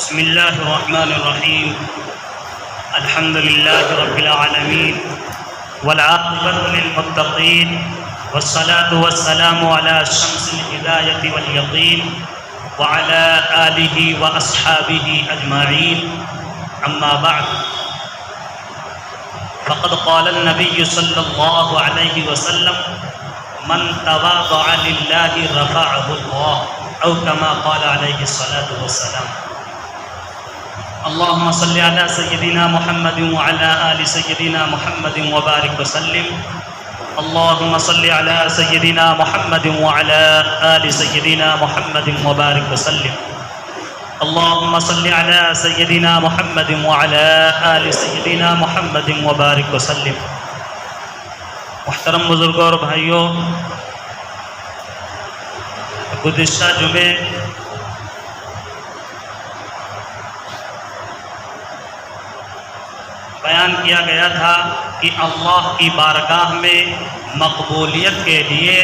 بسم اللہ الرحمن الرحیم الحمد للہ رب العالمین والعاقبۃ للمتقین والصلاة والسلام علی شمس الہدایۃ والیقین وعلی آلہ واصحابہ اجمعین اما بعد فقد قال النبی صلی اللہ علیہ وسلم من تواضع للہ رفعہ اللہ او کما قال علیہ الصلاۃ والسلام۔ اللهم صل على سيدنا محمد وعلى آل سيدنا محمد وبارك وسلم۔ اللهم صل على سيدنا محمد وعلى آل سيدنا محمد وبارك وسلم۔ اللهم صل على سيدنا محمد وعلى آل سيدنا محمد وبارك وسلم۔ محترم بزرگوں اور بھائیوں، گزشتہ جمعے بیان کیا گیا تھا کہ اللہ کی بارگاہ میں مقبولیت کے لیے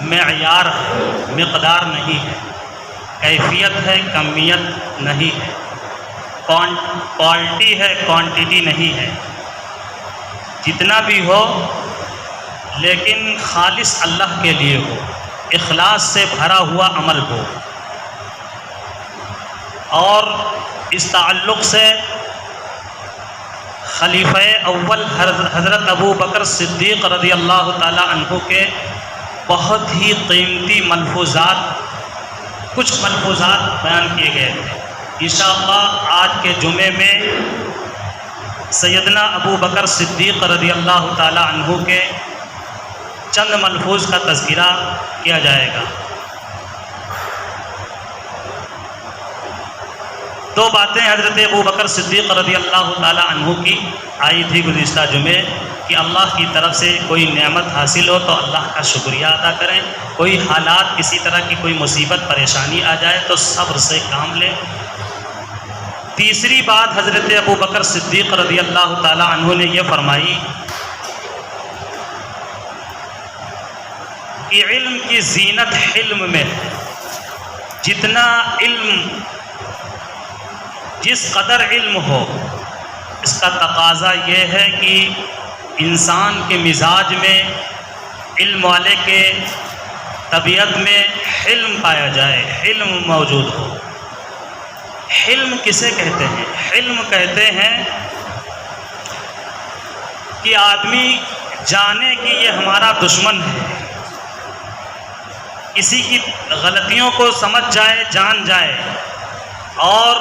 معیار ہے، مقدار نہیں ہے، کیفیت ہے، کمیت نہیں ہے، کوالٹی ہے، کوانٹٹی نہیں ہے۔ جتنا بھی ہو لیکن خالص اللہ کے لیے ہو، اخلاص سے بھرا ہوا عمل ہو۔ اور اس تعلق سے خلیفہ اول حضرت ابو بکر صدیق رضی اللہ تعالی عنہ کے بہت ہی قیمتی کچھ ملفوظات بیان کیے گئے تھے۔ انشاءاللہ آج کے جمعے میں سیدنا ابو بکر صدیق رضی اللہ تعالی عنہ کے چند ملفوظ کا تذکرہ کیا جائے گا۔ دو باتیں حضرت ابو بکر صدیق رضی اللہ تعالی عنہ کی آئی تھی گزشتہ جمعے کہ اللہ کی طرف سے کوئی نعمت حاصل ہو تو اللہ کا شکریہ ادا کریں، کوئی حالات کسی طرح کی کوئی مصیبت پریشانی آ جائے تو صبر سے کام لیں۔ تیسری بات حضرت ابو بکر صدیق رضی اللہ تعالی عنہ نے یہ فرمائی کہ علم کی زینت حلم میں ہے۔ جتنا علم، جس قدر علم ہو، اس کا تقاضا یہ ہے کہ انسان کے مزاج میں، علم والے کے طبیعت میں حلم پایا جائے، حلم موجود ہو۔ حلم کسے کہتے ہیں؟ حلم کہتے ہیں کہ آدمی جانے کہ یہ ہمارا دشمن ہے، کسی کی غلطیوں کو سمجھ جائے، جان جائے اور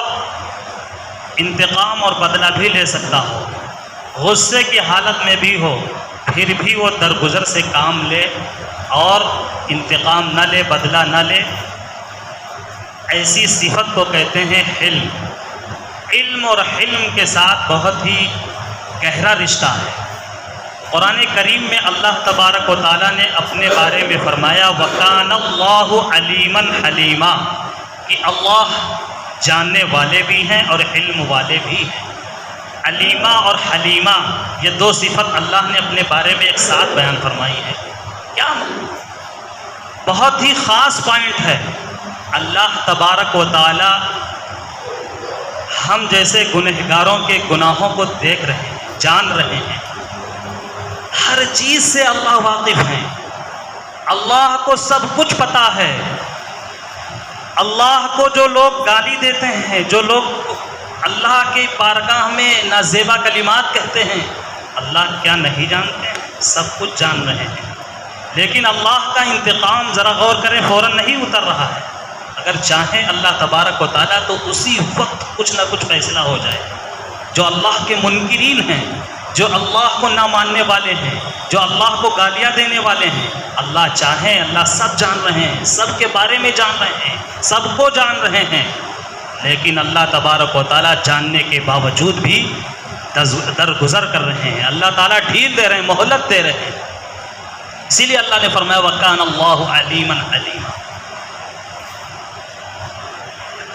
انتقام اور بدلہ بھی لے سکتا ہو، غصے کی حالت میں بھی ہو، پھر بھی وہ درگزر سے کام لے اور انتقام نہ لے، بدلہ نہ لے۔ ایسی صفت کو کہتے ہیں حلم۔ علم اور حلم کے ساتھ بہت ہی گہرا رشتہ ہے۔ قرآن کریم میں اللہ تبارک و تعالیٰ نے اپنے بارے میں فرمایا وَكَانَ اللَّهُ عَلِيمًا حَلِيمًا، کہ اللہ جاننے والے بھی ہیں اور علم والے بھی ہیں۔ علیمہ اور حلیمہ یہ دو صفت اللہ نے اپنے بارے میں ایک ساتھ بیان فرمائی ہے۔ کیا بہت ہی خاص پوائنٹ ہے۔ اللہ تبارک و تعالی ہم جیسے گنہگاروں کے گناہوں کو دیکھ رہے ہیں، جان رہے ہیں، ہر چیز سے اللہ واقف ہیں، اللہ کو سب کچھ پتہ ہے۔ اللہ کو جو لوگ گالی دیتے ہیں، جو لوگ اللہ کی بارگاہ میں نازیبا کلمات کہتے ہیں، اللہ کیا نہیں جانتے ہیں؟ سب کچھ جان رہے ہیں۔ لیکن اللہ کا انتقام ذرا غور کریں فوراً نہیں اتر رہا ہے۔ اگر چاہیں اللہ تبارک و تعالیٰ تو اسی وقت کچھ نہ کچھ فیصلہ ہو جائے۔ جو اللہ کے منکرین ہیں، جو اللہ کو نہ ماننے والے ہیں، جو اللہ کو گالیاں دینے والے ہیں، اللہ چاہیں اللہ سب جان رہے ہیں، سب کے بارے میں جان رہے ہیں، سب کو جان رہے ہیں، لیکن اللہ تبارک و تعالیٰ جاننے کے باوجود بھی درگزر کر رہے ہیں۔ اللہ تعالیٰ ڈھیل دے رہے ہیں، مہلت دے رہے ہیں۔ اسی لیے اللہ نے فرمایا وَكَانَ اللَّهُ عَلِيمًا حَلِيمًا۔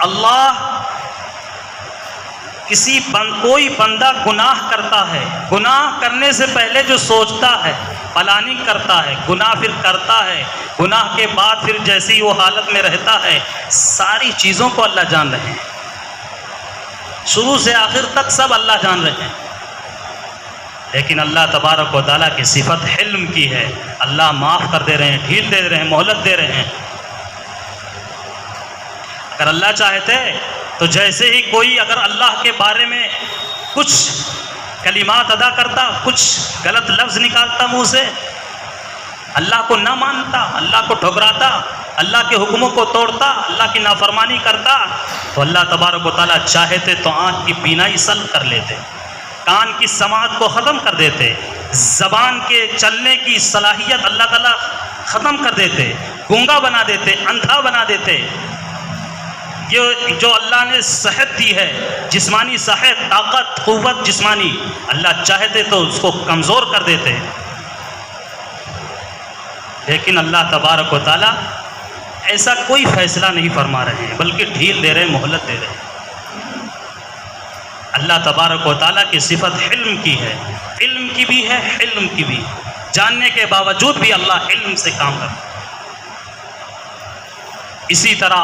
اللہ کوئی بندہ گناہ کرتا ہے، گناہ کرنے سے پہلے جو سوچتا ہے پلاننگ کرتا ہے، گناہ پھر کرتا ہے، گناہ کے بعد پھر جیسی وہ حالت میں رہتا ہے، ساری چیزوں کو اللہ جان رہے ہیں، شروع سے آخر تک سب اللہ جان رہے ہیں۔ لیکن اللہ تبارک و تعالیٰ کی صفت حلم کی ہے، اللہ معاف کر دے رہے ہیں، ڈھیل دے رہے ہیں، مہلت دے رہے ہیں۔ اگر اللہ چاہتے تو جیسے ہی کوئی اگر اللہ کے بارے میں کچھ کلمات ادا کرتا، کچھ غلط لفظ نکالتا منہ سے، اللہ کو نہ مانتا، اللہ کو ٹھکراتا، اللہ کے حکموں کو توڑتا، اللہ کی نافرمانی کرتا، تو اللہ تبارک و تعالیٰ چاہتے تو آنکھ کی بینائی سلب کر لیتے، کان کی سماعت کو ختم کر دیتے، زبان کے چلنے کی صلاحیت اللہ تعالیٰ ختم کر دیتے، گونگا بنا دیتے، اندھا بنا دیتے۔ یہ جو اللہ نے صحت دی ہے، جسمانی صحت، طاقت، قوت جسمانی، اللہ چاہتے تو اس کو کمزور کر دیتے، لیکن اللہ تبارک و تعالیٰ ایسا کوئی فیصلہ نہیں فرما رہے ہیں، بلکہ ڈھیل دے رہے ہیں، مہلت دے رہے ہیں۔ اللہ تبارک و تعالیٰ کی صفت علم کی ہے، علم کی بھی ہے، حلم کی بھی، جاننے کے باوجود بھی اللہ علم سے کام کرتا ہے۔ اسی طرح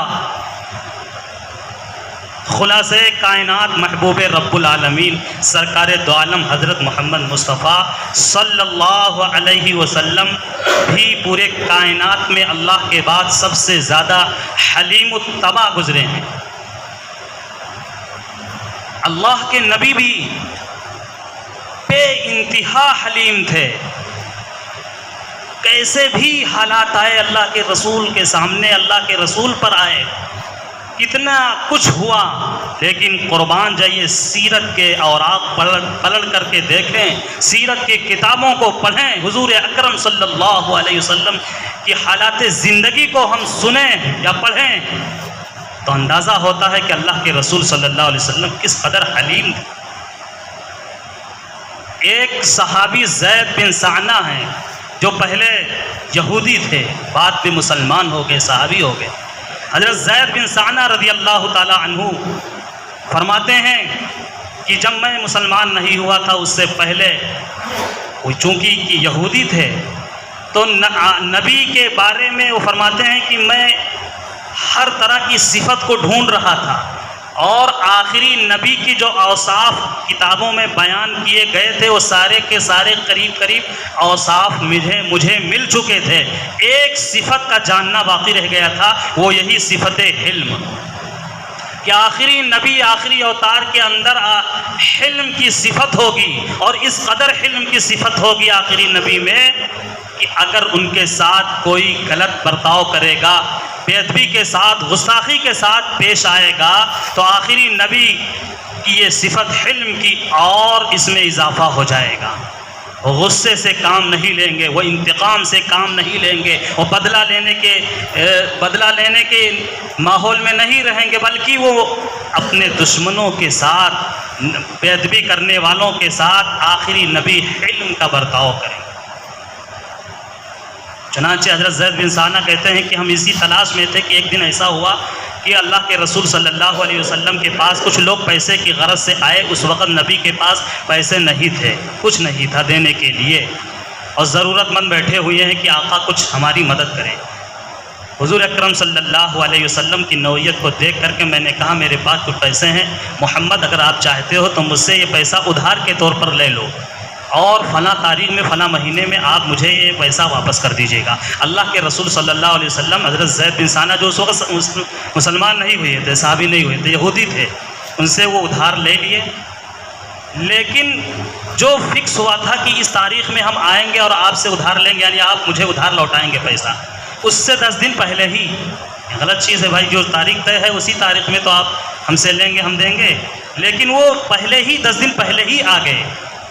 خلاصہ کائنات محبوب رب العالمین سرکار دو عالم حضرت محمد مصطفیٰ صلی اللہ علیہ وسلم بھی پورے کائنات میں اللہ کے بعد سب سے زیادہ حلیم الطبع گزرے ہیں۔ اللہ کے نبی بھی بے انتہا حلیم تھے، کیسے بھی حالات آئے اللہ کے رسول کے سامنے، اللہ کے رسول پر آئے، کتنا کچھ ہوا، لیکن قربان جائیے سیرت کے اوراق پلٹ کر کے دیکھیں، سیرت کی کتابوں کو پڑھیں، حضور اکرم صلی اللہ علیہ وسلم کی حالات زندگی کو ہم سنیں یا پڑھیں تو اندازہ ہوتا ہے کہ اللہ کے رسول صلی اللہ علیہ وسلم کس قدر حلیم تھے۔ ایک صحابی زید بن ثعلبہ ہیں جو پہلے یہودی تھے، بعد میں مسلمان ہو گئے، صحابی ہو گئے۔ حضرت زید بن ثعلبہ رضی اللہ تعالی عنہ فرماتے ہیں کہ جب میں مسلمان نہیں ہوا تھا اس سے پہلے، چونکہ یہودی تھے تو نبی کے بارے میں وہ فرماتے ہیں کہ میں ہر طرح کی صفت کو ڈھونڈ رہا تھا، اور آخری نبی کی جو اوصاف کتابوں میں بیان کیے گئے تھے وہ سارے کے سارے قریب اوصاف مجھے مل چکے تھے، ایک صفت کا جاننا باقی رہ گیا تھا، وہ یہی صفت حلم، کہ آخری نبی آخری اوتار کے اندر حلم کی صفت ہوگی، اور اس قدر حلم کی صفت ہوگی آخری نبی میں کہ اگر ان کے ساتھ کوئی غلط برتاؤ کرے گا، بے ادبی کے ساتھ، گستاخی کے ساتھ پیش آئے گا، تو آخری نبی کی یہ صفت حلم کی اور اس میں اضافہ ہو جائے گا۔ وہ غصے سے کام نہیں لیں گے، وہ انتقام سے کام نہیں لیں گے، وہ بدلہ لینے کے ماحول میں نہیں رہیں گے، بلکہ وہ اپنے دشمنوں کے ساتھ، بے ادبی کرنے والوں کے ساتھ آخری نبی حلم کا برتاؤ کریں۔ چنانچہ حضرت زید بن ثعلبہ کہتے ہیں کہ ہم اسی تلاش میں تھے کہ ایک دن ایسا ہوا کہ اللہ کے رسول صلی اللہ علیہ وسلم کے پاس کچھ لوگ پیسے کی غرض سے آئے، اس وقت نبی کے پاس پیسے نہیں تھے، کچھ نہیں تھا دینے کے لیے، اور ضرورت مند بیٹھے ہوئے ہیں کہ آقا کچھ ہماری مدد کرے۔ حضور اکرم صلی اللہ علیہ وسلم کی نوعیت کو دیکھ کر کے میں نے کہا میرے پاس کچھ پیسے ہیں محمد، اگر آپ چاہتے ہو تو مجھ سے یہ پیسہ ادھار کے طور پر لے لو، اور فلاں تاریخ میں فلاں مہینے میں آپ مجھے یہ پیسہ واپس کر دیجیے گا۔ اللہ کے رسول صلی اللہ علیہ وسلم حضرت زید بن ثعلبہ جو اس وقت مسلمان نہیں ہوئے تھے، صحابی نہیں ہوئے تھے، یہودی تھے، ان سے وہ ادھار لے لیے، لیکن جو فکس ہوا تھا کہ اس تاریخ میں ہم آئیں گے اور آپ سے ادھار لیں گے، یعنی آپ مجھے ادھار لوٹائیں گے پیسہ، اس سے 10 دن پہلے ہی، غلط چیز ہے بھائی، جو تاریخ طے ہے اسی تاریخ میں تو آپ ہم سے لیں گے، ہم دیں گے، لیکن وہ پہلے ہی 10 دن پہلے ہی آ گئے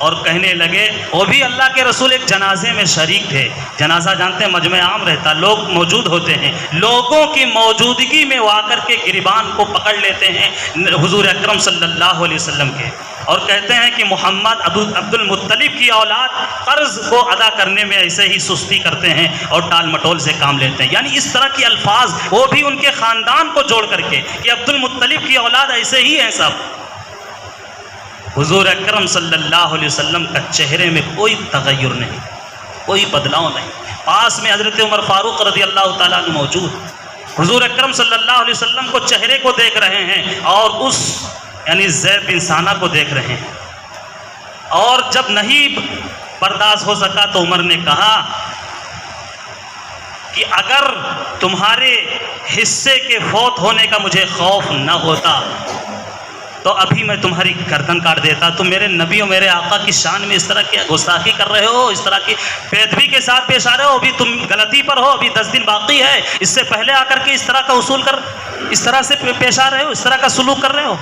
اور کہنے لگے، وہ بھی اللہ کے رسول ایک جنازے میں شریک تھے، جنازہ جانتے ہیں مجمع عام رہتا، لوگ موجود ہوتے ہیں، لوگوں کی موجودگی میں وہ آ کر کے گریبان کو پکڑ لیتے ہیں حضور اکرم صلی اللہ علیہ وسلم کے، اور کہتے ہیں کہ محمد عبد المطلب کی اولاد قرض کو ادا کرنے میں ایسے ہی سستی کرتے ہیں اور ٹال مٹول سے کام لیتے ہیں، یعنی اس طرح کی الفاظ، وہ بھی ان کے خاندان کو جوڑ کر کے کہ عبد المطلب کی اولاد ایسے ہی ہیں سب۔ حضور اکرم صلی اللہ علیہ وسلم کا چہرے میں کوئی تغیر نہیں، کوئی بدلاؤ نہیں۔ پاس میں حضرت عمر فاروق رضی اللہ تعالیٰ عنہ موجود، حضور اکرم صلی اللہ علیہ وسلم کو چہرے کو دیکھ رہے ہیں اور اس یعنی زید بن ثانہ کو دیکھ رہے ہیں، اور جب نہیں برداشت ہو سکا تو عمر نے کہا کہ اگر تمہارے حصے کے فوت ہونے کا مجھے خوف نہ ہوتا تو ابھی میں تمہاری گردن کاٹ دیتا۔ تم میرے نبی اور میرے آقا کی شان میں اس طرح کی گستاخی کر رہے ہو، اس طرح کی بے ادبی کے ساتھ پیش آ رہے ہو، ابھی تم غلطی پر ہو، ابھی 10 دن باقی ہے، اس سے پہلے آ کر کے اس طرح کا اصول کر اس طرح سے پیش آ رہے ہو، اس طرح کا سلوک کر رہے ہو۔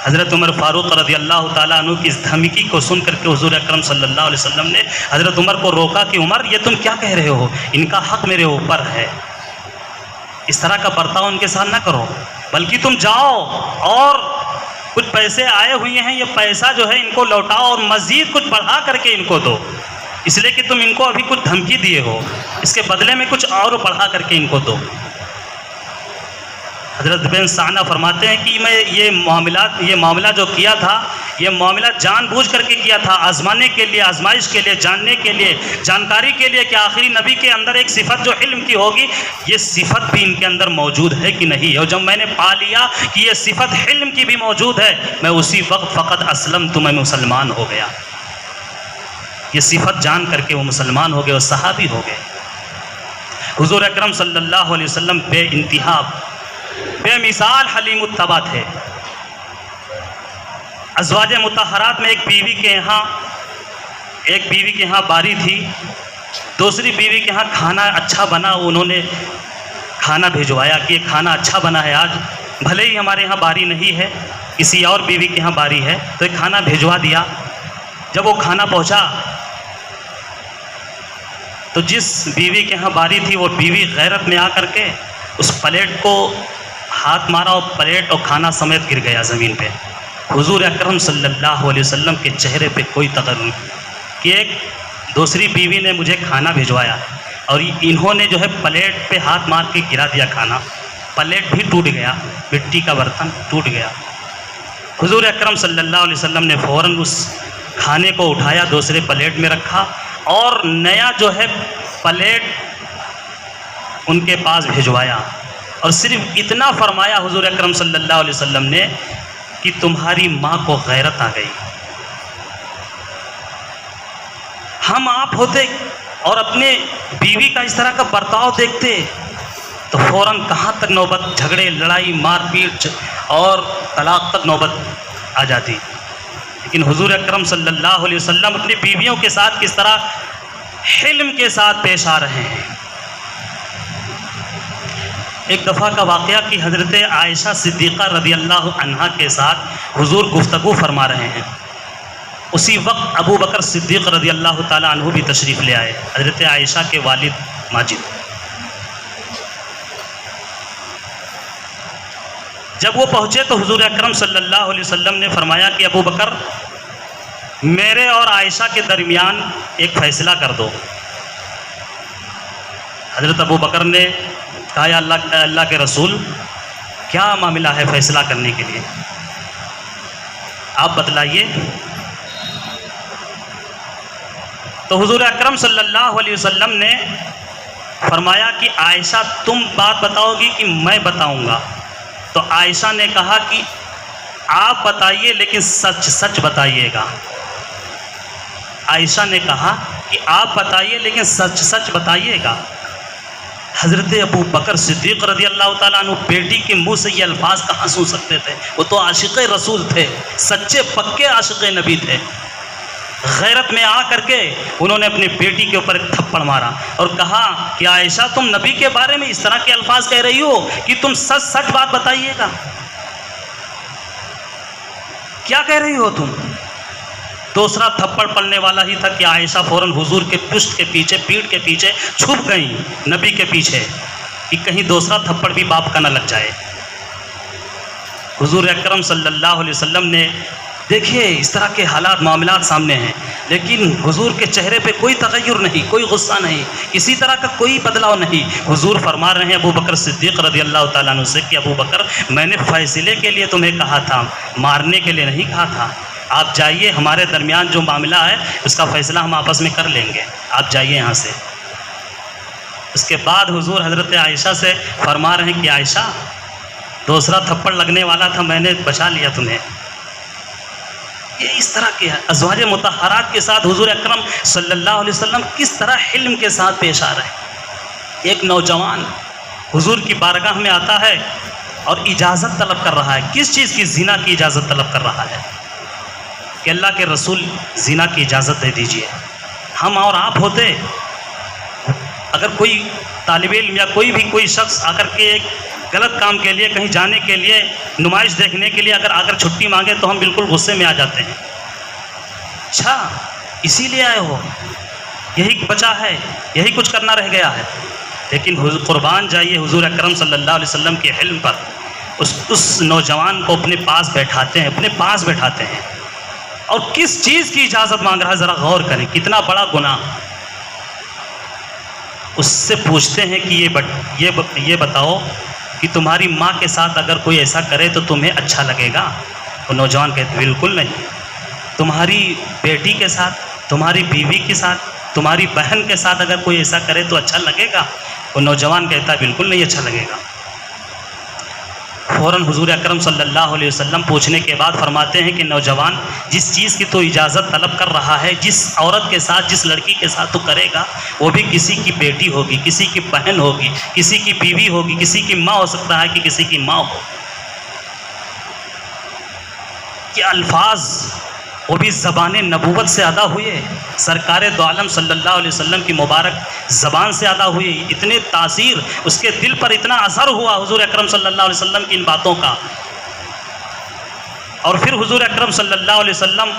حضرت عمر فاروق رضی اللہ تعالیٰ عنہ کی اس دھمکی کو سن کر کے حضور اکرم صلی اللہ علیہ وسلم نے حضرت عمر کو روکا کہ عمر یہ تم کیا کہہ رہے ہو، ان کا حق میرے اوپر ہے، اس طرح کا برتاؤ ان کے ساتھ نہ کرو، بلکہ تم جاؤ اور کچھ پیسے آئے ہوئے ہیں، یہ پیسہ جو ہے ان کو لوٹاؤ اور مزید کچھ بڑھا کر کے ان کو دو، اس لیے کہ تم ان کو ابھی کچھ دھمکی دیے ہو، اس کے بدلے میں کچھ اور بڑھا کر کے ان کو دو۔ حضرت بن ثانہ فرماتے ہیں کہ میں یہ معاملہ جو کیا تھا، یہ معاملہ جان بوجھ کر کے کیا تھا، آزمانے کے لیے، آزمائش کے لیے، جاننے کے لیے، جانکاری کے لیے کہ آخری نبی کے اندر ایک صفت جو علم کی ہوگی، یہ صفت بھی ان کے اندر موجود ہے کہ نہیں، اور جب میں نے پا لیا کہ یہ صفت علم کی بھی موجود ہے، میں اسی وقت فقط اسلمت، میں مسلمان ہو گیا۔ یہ صفت جان کر کے وہ مسلمان ہو گئے اور صحابی ہو گئے۔ حضور اکرم صلی اللہ علیہ وسلم بے انتہا بے مثال حلیم الطبع تھے۔ ازواج مطہرات میں ایک بیوی کے یہاں باری تھی، دوسری بیوی کے یہاں کھانا اچھا بنا، انہوں نے کھانا بھیجوایا کہ یہ کھانا اچھا بنا ہے آج، بھلے ہی ہمارے یہاں باری نہیں ہے، کسی اور بیوی کے یہاں باری ہے، تو ایک کھانا بھیجوا دیا۔ جب وہ کھانا پہنچا تو جس بیوی کے یہاں باری تھی وہ بیوی غیرت میں آ کر کے اس پلیٹ کو ہاتھ مارا اور پلیٹ اور کھانا سمیت گر گیا زمین پہ۔ حضور اکرم صلی اللہ علیہ وسلم کے چہرے پہ کوئی تغیر نہیں کہ ایک دوسری بیوی نے مجھے کھانا بھیجوایا اور انہوں نے جو ہے پلیٹ پہ ہاتھ مار کے گرا دیا کھانا، پلیٹ بھی ٹوٹ گیا، مٹی کا برتن ٹوٹ گیا۔ حضور اکرم صلی اللہ علیہ وسلم نے فوراً اس کھانے کو اٹھایا، دوسرے پلیٹ میں رکھا اور نیا جو ہے پلیٹ ان کے پاس بھیجوایا، اور صرف اتنا فرمایا حضور اکرم صلی اللہ علیہ وسلم نے کہ تمہاری ماں کو غیرت آ گئی۔ ہم آپ ہوتے اور اپنے بیوی کا اس طرح کا برتاؤ دیکھتے تو فوراً کہاں تک نوبت جھگڑے، لڑائی، مار پیٹ اور طلاق تک نوبت آ جاتی، لیکن حضور اکرم صلی اللہ علیہ وسلم اپنی بیویوں کے ساتھ کس طرح حلم کے ساتھ پیش آ رہے ہیں۔ ایک دفعہ کا واقعہ کہ حضرت عائشہ صدیقہ رضی اللہ عنہا کے ساتھ حضور گفتگو فرما رہے ہیں، اسی وقت ابو بکر صدیق رضی اللہ تعالیٰ عنہ بھی تشریف لے آئے، حضرت عائشہ کے والد ماجد۔ جب وہ پہنچے تو حضور اکرم صلی اللہ علیہ وسلم نے فرمایا کہ ابو بکر میرے اور عائشہ کے درمیان ایک فیصلہ کر دو۔ حضرت ابو بکر نے کہا یا اللہ کے رسول، کیا معاملہ ہے فیصلہ کرنے کے لیے، آپ بتلائیے۔ تو حضور اکرم صلی اللہ علیہ وسلم نے فرمایا کہ عائشہ تم بات بتاؤ گی کہ میں بتاؤں گا؟ تو عائشہ نے کہا کہ آپ بتائیے لیکن سچ سچ بتائیے گا۔ عائشہ نے کہا کہ آپ بتائیے لیکن سچ سچ بتائیے گا۔ حضرت ابو بکر صدیق رضی اللہ تعالیٰ عنہ بیٹی کے منہ سے یہ الفاظ کہاں سن سکتے تھے؟ وہ تو عاشق رسول تھے، سچے پکے عاشق نبی تھے۔ غیرت میں آ کر کے انہوں نے اپنی بیٹی کے اوپر ایک تھپڑ مارا اور کہا کہ عائشہ تم نبی کے بارے میں اس طرح کے الفاظ کہہ رہی ہو کہ تم سچ سچ بات بتائیے گا، کیا کہہ رہی ہو تم؟ دوسرا تھپڑ پڑنے والا ہی تھا کہ عائشہ فوراً حضور کے پشت کے پیچھے، پیٹھ کے پیچھے چھپ گئیں نبی کے پیچھے کہ کہیں دوسرا تھپڑ بھی باپ کا نہ لگ جائے۔ حضور اکرم صلی اللہ علیہ وسلم نے دیکھیے اس طرح کے حالات معاملات سامنے ہیں، لیکن حضور کے چہرے پہ کوئی تغیر نہیں، کوئی غصہ نہیں، کسی طرح کا کوئی بدلاؤ نہیں۔ حضور فرما رہے ہیں ابو بکر صدیق رضی اللہ تعالیٰ عنہ سے کہ ابو بکر میں نے فیصلے کے لیے تمہیں کہا تھا، مارنے کے لیے نہیں کہا تھا۔ آپ جائیے، ہمارے درمیان جو معاملہ ہے اس کا فیصلہ ہم آپس میں کر لیں گے، آپ جائیے یہاں سے۔ اس کے بعد حضور حضرت عائشہ سے فرما رہے ہیں کہ عائشہ، دوسرا تھپڑ لگنے والا تھا، میں نے بچا لیا تمہیں۔ یہ اس طرح کے ازواج مطہرات کے ساتھ حضور اکرم صلی اللہ علیہ وسلم کس طرح حلم کے ساتھ پیش آ رہے ہیں۔ ایک نوجوان حضور کی بارگاہ میں آتا ہے اور اجازت طلب کر رہا ہے۔ کس چیز کی؟ زنا کی اجازت طلب کر رہا ہے کہ اللہ کے رسول زنا کی اجازت دے دیجئے۔ ہم اور آپ ہوتے، اگر کوئی طالب علم یا کوئی شخص آ کر کے ایک غلط کام کے لیے، کہیں جانے کے لیے، نمائش دیکھنے کے لیے اگر آ کر چھٹی مانگے تو ہم بالکل غصے میں آ جاتے ہیں۔ اچھا اسی لیے آئے ہو، یہی بچا ہے، یہی کچھ کرنا رہ گیا ہے۔ لیکن قربان جائیے حضور اکرم صلی اللہ علیہ وسلم کے علم پر اس نوجوان کو اپنے پاس بیٹھاتے ہیں اور کس چیز کی اجازت مانگ رہا ہے ذرا غور کریں، کتنا بڑا گناہ۔ اس سے پوچھتے ہیں کہ یہ بتاؤ کہ تمہاری ماں کے ساتھ اگر کوئی ایسا کرے تو تمہیں اچھا لگے گا؟ وہ نوجوان کہتے بالکل نہیں۔ تمہاری بیٹی کے ساتھ، تمہاری بیوی کے ساتھ، تمہاری بہن کے ساتھ اگر کوئی ایسا کرے تو اچھا لگے گا؟ وہ نوجوان کہتا ہے بالکل نہیں اچھا لگے گا۔ فوراً حضور اکرم صلی اللہ علیہ وسلم پوچھنے کے بعد فرماتے ہیں کہ نوجوان، جس چیز کی تو اجازت طلب کر رہا ہے، جس عورت کے ساتھ، جس لڑکی کے ساتھ تو کرے گا، وہ بھی کسی کی بیٹی ہوگی، کسی کی بہن ہوگی، کسی کی بیوی ہوگی، کسی کی ماں ہو سکتا ہے کہ کسی کی ماں ہو۔ کہ الفاظ وہ بھی زبان نبوت سے ادا ہوئے، سرکار دو عالم صلی اللہ علیہ وسلم کی مبارک زبان سے ادا ہوئے، اتنے تاثیر، اس کے دل پر اتنا اثر ہوا حضور اکرم صلی اللہ علیہ وسلم کی ان باتوں کا۔ اور پھر حضور اکرم صلی اللہ علیہ وسلم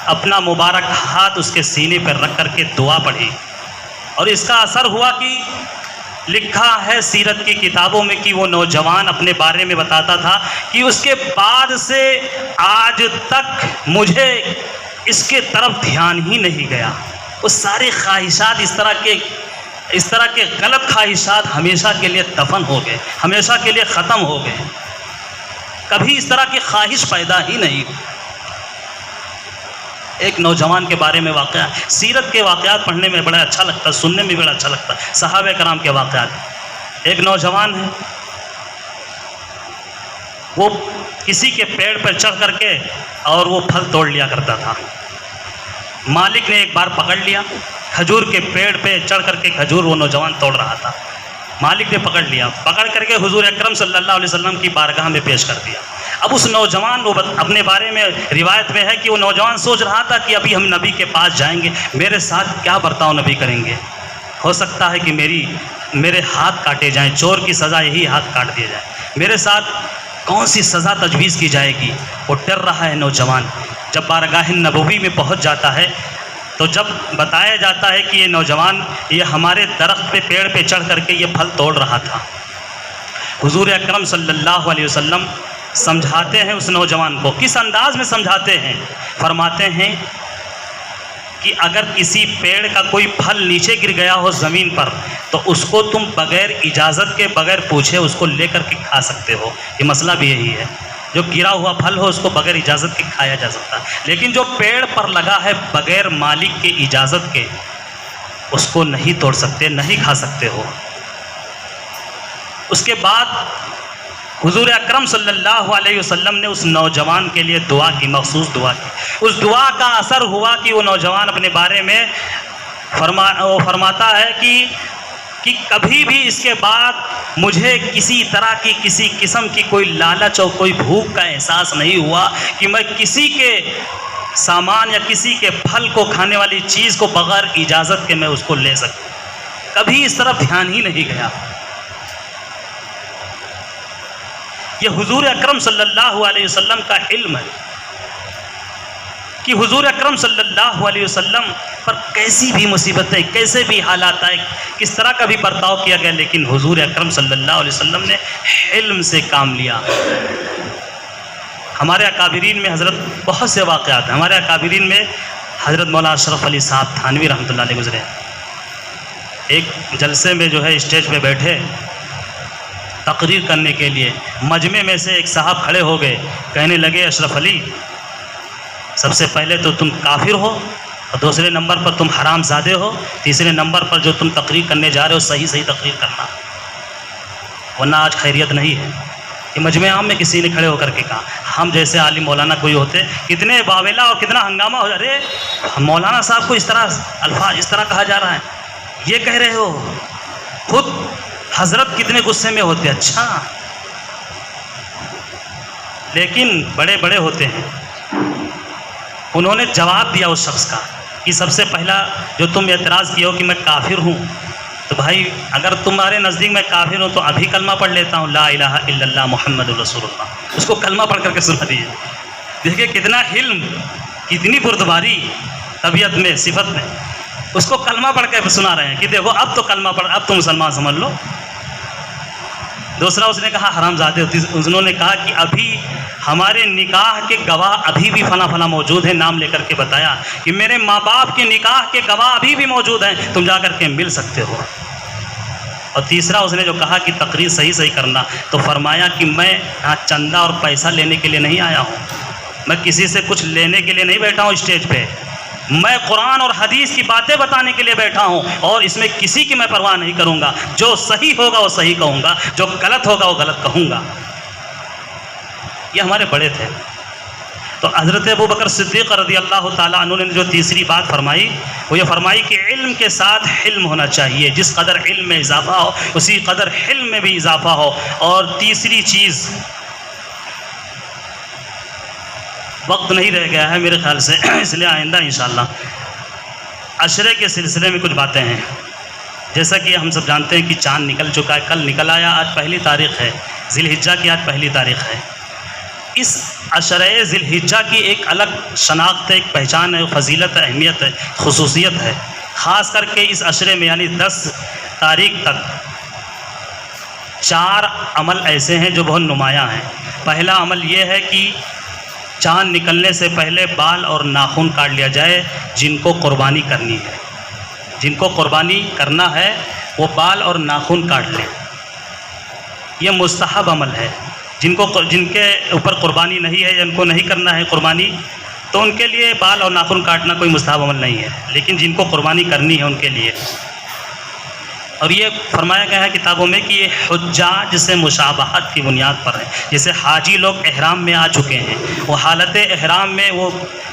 اپنا مبارک ہاتھ اس کے سینے پر رکھ کر کے دعا پڑھی، اور اس کا اثر ہوا کہ لکھا ہے سیرت کی کتابوں میں کہ وہ نوجوان اپنے بارے میں بتاتا تھا کہ اس کے بعد سے آج تک مجھے اس کے طرف دھیان ہی نہیں گیا۔ وہ سارے خواہشات، اس طرح کے غلط خواہشات ہمیشہ کے لیے دفن ہو گئے، ہمیشہ کے لیے ختم ہو گئے، کبھی اس طرح کی خواہش پیدا ہی نہیں۔ ایک نوجوان کے بارے میں واقعہ، سیرت کے واقعات پڑھنے میں بڑا اچھا لگتا ہے، سننے میں بڑا اچھا لگتا ہے، صحابہ کرام کے واقعات۔ ایک نوجوان ہے، وہ کسی کے پیڑ پر چڑھ کر کے اور وہ پھل توڑ لیا کرتا تھا۔ مالک نے ایک بار پکڑ لیا، کھجور کے پیڑ پہ چڑھ کر کے کھجور وہ نوجوان توڑ رہا تھا۔ مالک نے پکڑ لیا، پکڑ کر کے حضور اکرم صلی اللہ علیہ وسلم کی بارگاہ میں پیش کر دیا۔ اب اس نوجوان، وہ اپنے بارے میں روایت میں ہے کہ وہ نوجوان سوچ رہا تھا کہ ابھی ہم نبی کے پاس جائیں گے، میرے ساتھ کیا برتاؤ نبی کریں گے؟ ہو سکتا ہے کہ میرے ہاتھ کاٹے جائیں، چور کی سزا یہی ہاتھ کاٹ دیا جائے، میرے ساتھ کون سی سزا تجویز کی جائے گی؟ وہ ڈر رہا ہے نوجوان۔ جب بارگاہ نبوی میں پہنچ جاتا ہے تو جب بتایا جاتا ہے کہ یہ نوجوان یہ ہمارے درخت پہ، پیڑ پہ چڑھ کر کے یہ پھل توڑ رہا تھا، حضور اکرم صلی اللہ علیہ وسلم سمجھاتے ہیں اس نوجوان کو۔ کس انداز میں سمجھاتے ہیں؟ فرماتے ہیں کہ اگر کسی پیڑ کا کوئی پھل نیچے گر گیا ہو زمین پر تو اس کو تم بغیر اجازت کے، بغیر پوچھے اس کو لے کر کے کھا سکتے ہو۔ یہ مسئلہ بھی یہی ہے، جو گرا ہوا پھل ہو اس کو بغیر اجازت کے کھایا جا سکتا ہے، لیکن جو پیڑ پر لگا ہے بغیر مالک کے اجازت کے اس کو نہیں توڑ سکتے، نہیں کھا سکتے ہو۔ اس کے بعد حضور اکرم صلی اللہ علیہ وسلم نے اس نوجوان کے لیے دعا کی، مخصوص دعا کی۔ اس دعا کا اثر ہوا کہ وہ نوجوان اپنے بارے میں فرماتا ہے کہ کبھی بھی اس کے بعد مجھے کسی طرح کی، کسی قسم کی کوئی لالچ اور کوئی بھوک کا احساس نہیں ہوا کہ میں کسی کے سامان یا کسی کے پھل کو، کھانے والی چیز کو بغیر اجازت کے میں اس کو لے سکوں، کبھی اس طرف دھیان ہی نہیں گیا۔ یہ حضور اکرم صلی اللہ علیہ وسلم کا علم ہے کہ حضور اکرم صلی اللہ علیہ وسلم پر کیسی بھی مصیبتیں، کیسے بھی حالات آئے، کس طرح کا بھی برتاؤ کیا گیا، لیکن حضور اکرم صلی اللہ علیہ وسلم نے علم سے کام لیا۔ ہمارے اکابرین میں حضرت بہت سے واقعات ہیں، ہمارے اکابرین میں حضرت مولانا اشرف علی صاحب تھانوی رحمۃ اللہ علیہ گزرے۔ ایک جلسے میں جو ہے اسٹیج پہ بیٹھے تقریر کرنے کے لیے، مجمع میں سے ایک صاحب کھڑے ہو گئے، کہنے لگے اشرف علی سب سے پہلے تو تم کافر ہو، اور دوسرے نمبر پر تم حرام زادے ہو، تیسرے نمبر پر جو تم تقریر کرنے جا رہے ہو صحیح صحیح تقریر کرنا، ورنہ آج خیریت نہیں ہے۔ کہ مجمع عام میں کسی نے کھڑے ہو کر کے کہا، ہم جیسے عالم مولانا کوئی ہوتے کتنے باویلا اور کتنا ہنگامہ ہو، ارے مولانا صاحب کو اس طرح الفاظ اس طرح کہا جا رہا ہے، یہ کہہ رہے ہو، خود حضرت کتنے غصے میں ہوتے۔ اچھا، لیکن بڑے بڑے ہوتے ہیں، انہوں نے جواب دیا اس شخص کا کہ سب سے پہلا جو تم اعتراض کیا ہو کہ میں کافر ہوں، تو بھائی اگر تمہارے نزدیک میں کافر ہوں تو ابھی کلمہ پڑھ لیتا ہوں، لا الہ الا اللہ محمد رسول اللہ، اس کو کلمہ پڑھ کر کے سنا دیجیے۔ دیکھیے کتنا حلم، کتنی بردباری طبیعت میں، صفت میں، اس کو کلمہ پڑھ کے سنا رہے ہیں کہ دیکھو اب تو کلمہ پڑھ، اب تو مسلمان سمجھ لو۔ دوسرا اس نے کہا حرام زادے، انہوں نے کہا کہ ابھی ہمارے نکاح کے گواہ ابھی بھی فلاں فلاں موجود ہیں، نام لے کر کے بتایا کہ میرے ماں باپ کے نکاح کے گواہ ابھی بھی موجود ہیں، تم جا کر کے مل سکتے ہو۔ اور تیسرا اس نے جو کہا کہ تقریر صحیح صحیح کرنا، تو فرمایا کہ میں یہاں چندہ اور پیسہ لینے کے لیے نہیں آیا ہوں، میں کسی سے کچھ لینے کے لیے نہیں بیٹھا ہوں اسٹیج پہ، میں قرآن اور حدیث کی باتیں بتانے کے لیے بیٹھا ہوں، اور اس میں کسی کی میں پرواہ نہیں کروں گا، جو صحیح ہوگا وہ صحیح کہوں گا، جو غلط ہوگا وہ غلط کہوں گا۔ یہ ہمارے بڑے تھے۔ تو حضرت ابوبکر صدیق رضی اللہ تعالیٰ عنہ نے جو تیسری بات فرمائی وہ یہ فرمائی کہ علم کے ساتھ حلم ہونا چاہیے، جس قدر علم میں اضافہ ہو اسی قدر حلم میں بھی اضافہ ہو۔ اور تیسری چیز، وقت نہیں رہ گیا ہے میرے خیال سے، اس لیے آئندہ انشاءاللہ عشرے کے سلسلے میں کچھ باتیں ہیں۔ جیسا کہ ہم سب جانتے ہیں کہ چاند نکل چکا ہے، کل نکل آیا، آج پہلی تاریخ ہے ذی الحجہ کی، آج پہلی تاریخ ہے۔ اس عشرہ ذی الحجہ کی ایک الگ شناخت ہے، ایک پہچان ہے، فضیلت ہے، اہمیت ہے، خصوصیت ہے۔ خاص کر کے اس عشرے میں یعنی 10 تاریخ تک 4 عمل ایسے ہیں جو بہت نمایاں ہیں۔ پہلا عمل یہ ہے کہ چاند نکلنے سے پہلے بال اور ناخن کاٹ لیا جائے، جن کو قربانی کرنی ہے، جن کو قربانی کرنا ہے وہ بال اور ناخن کاٹ لیں۔ یہ مستحب عمل ہے۔ جن کے اوپر قربانی نہیں ہے، جن کو نہیں کرنا ہے قربانی، تو ان کے لیے بال اور ناخن کاٹنا کوئی مستحب عمل نہیں ہے، لیکن جن کو قربانی کرنی ہے ان کے لیے۔ اور یہ فرمایا گیا ہے کتابوں میں کہ یہ حجاج سے مشابہت کی بنیاد پر ہے۔ جیسے حاجی لوگ احرام میں آ چکے ہیں، وہ حالت احرام میں وہ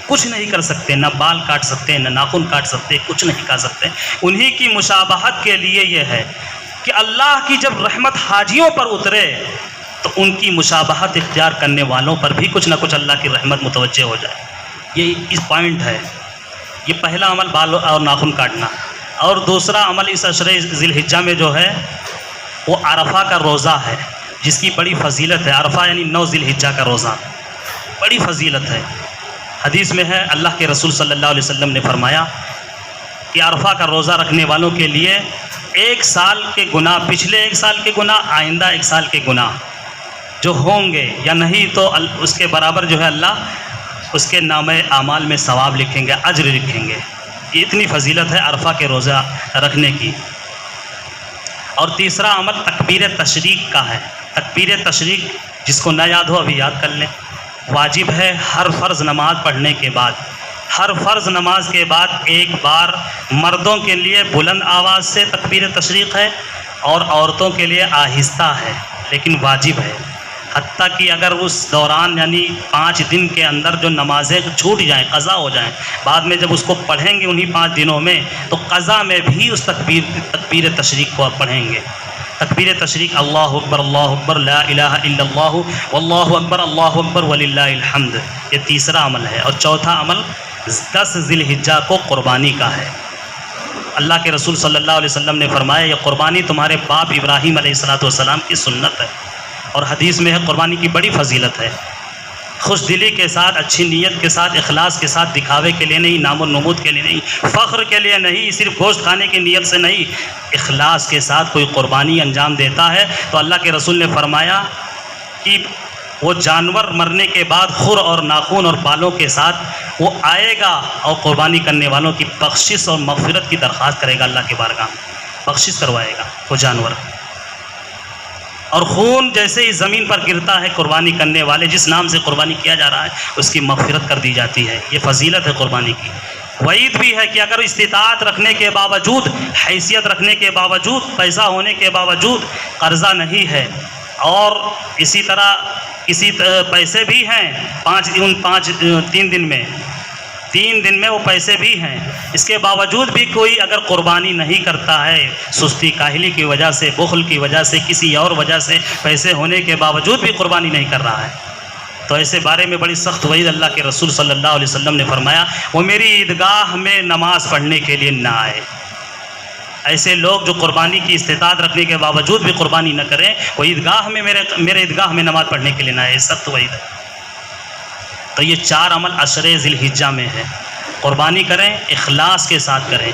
کچھ نہیں کر سکتے، نہ بال کاٹ سکتے، نہ ناخن کاٹ سکتے، کچھ نہیں کر سکتے۔ انہی کی مشابہت کے لیے یہ ہے کہ اللہ کی جب رحمت حاجیوں پر اترے تو ان کی مشابہت اختیار کرنے والوں پر بھی کچھ نہ کچھ اللہ کی رحمت متوجہ ہو جائے۔ یہ اس پوائنٹ ہے۔ یہ پہلا عمل بال اور ناخن کاٹنا۔ اور دوسرا عمل اس عشرہ ذی الحجہ میں جو ہے وہ عرفہ کا روزہ ہے، جس کی بڑی فضیلت ہے۔ عرفہ یعنی 9 ذی الحجہ کا روزہ، بڑی فضیلت ہے۔ حدیث میں ہے اللہ کے رسول صلی اللہ علیہ وسلم نے فرمایا کہ عرفہ کا روزہ رکھنے والوں کے لیے 1 سال کے گناہ، پچھلے 1 سال کے گناہ، آئندہ 1 سال کے گناہ جو ہوں گے یا نہیں تو اس کے برابر جو ہے اللہ اس کے نامہ اعمال میں ثواب لکھیں گے، اجر لکھیں گے۔ یہ اتنی فضیلت ہے عرفہ کے روزہ رکھنے کی۔ اور تیسرا عمل تکبیر تشریق کا ہے۔ تکبیر تشریق جس کو نہ یاد ہو ابھی یاد کر لیں، واجب ہے ہر فرض نماز پڑھنے کے بعد، ہر فرض نماز کے بعد 1 بار مردوں کے لیے بلند آواز سے تکبیر تشریق ہے، اور عورتوں کے لیے آہستہ ہے، لیکن واجب ہے۔ حتیٰ کہ اگر اس دوران یعنی 5 دن کے اندر جو نمازیں چھوٹ جائیں، قضا ہو جائیں، بعد میں جب اس کو پڑھیں گے انہی 5 دنوں میں، تو قضا میں بھی اس تکبیر تشریق کو پڑھیں گے۔ تکبیر تشریق اللہ اکبر لا الہ الا اللہ واللہ اکبر وللہ الحمد، یہ تیسرا عمل ہے۔ اور چوتھا عمل 10 ذی الحجہ کو قربانی کا ہے۔ اللہ کے رسول صلی اللہ علیہ وسلم نے فرمایا یہ قربانی تمہارے باپ ابراہیم علیہ السلام کی سنت ہے۔ اور حدیث میں ہے قربانی کی بڑی فضیلت ہے۔ خوش دلی کے ساتھ، اچھی نیت کے ساتھ، اخلاص کے ساتھ، دکھاوے کے لیے نہیں، نام و نمود کے لیے نہیں، فخر کے لیے نہیں، صرف گوشت کھانے کی نیت سے نہیں، اخلاص کے ساتھ کوئی قربانی انجام دیتا ہے تو اللہ کے رسول نے فرمایا کہ وہ جانور مرنے کے بعد خر اور ناخن اور بالوں کے ساتھ وہ آئے گا اور قربانی کرنے والوں کی بخشش اور مغفرت کی درخواست کرے گا، اللہ کے بارگاہ میں بخشش کروائے گا وہ جانور۔ اور خون جیسے ہی زمین پر گرتا ہے قربانی کرنے والے جس نام سے قربانی کیا جا رہا ہے اس کی مغفرت کر دی جاتی ہے. یہ فضیلت ہے قربانی کی. وعید بھی ہے کہ اگر استطاعت رکھنے کے باوجود، حیثیت رکھنے کے باوجود، پیسہ ہونے کے باوجود قرضہ نہیں ہے اور اسی طرح پیسے بھی ہیں 3 دن میں وہ پیسے بھی ہیں، اس کے باوجود بھی کوئی اگر قربانی نہیں کرتا ہے سستی کاہلی کی وجہ سے، بخل کی وجہ سے، کسی اور وجہ سے پیسے ہونے کے باوجود بھی قربانی نہیں کر رہا ہے تو ایسے بارے میں بڑی سخت وعید اللہ کے رسول صلی اللہ علیہ وسلم نے فرمایا وہ میری عیدگاہ میں نماز پڑھنے کے لیے نہ آئے. ایسے لوگ جو قربانی کی استطاعت رکھنے کے باوجود بھی قربانی نہ کریں وہ عیدگاہ میں میرے عیدگاہ میں نماز پڑھنے کے لیے نہ آئے. سخت وعید ہے. تو یہ 4 عمل عشر ذی الحجہ میں ہے. قربانی کریں، اخلاص کے ساتھ کریں،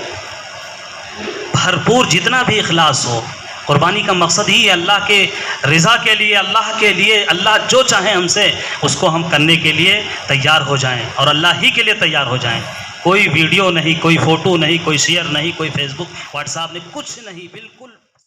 بھرپور جتنا بھی اخلاص ہو. قربانی کا مقصد ہی ہے اللہ کے رضا کے لیے، اللہ کے لیے، اللہ جو چاہیں ہم سے اس کو ہم کرنے کے لیے تیار ہو جائیں اور اللہ ہی کے لیے تیار ہو جائیں. کوئی ویڈیو نہیں، کوئی فوٹو نہیں، کوئی شیئر نہیں، کوئی فیس بک واٹس ایپ نہیں، کچھ نہیں، بالکل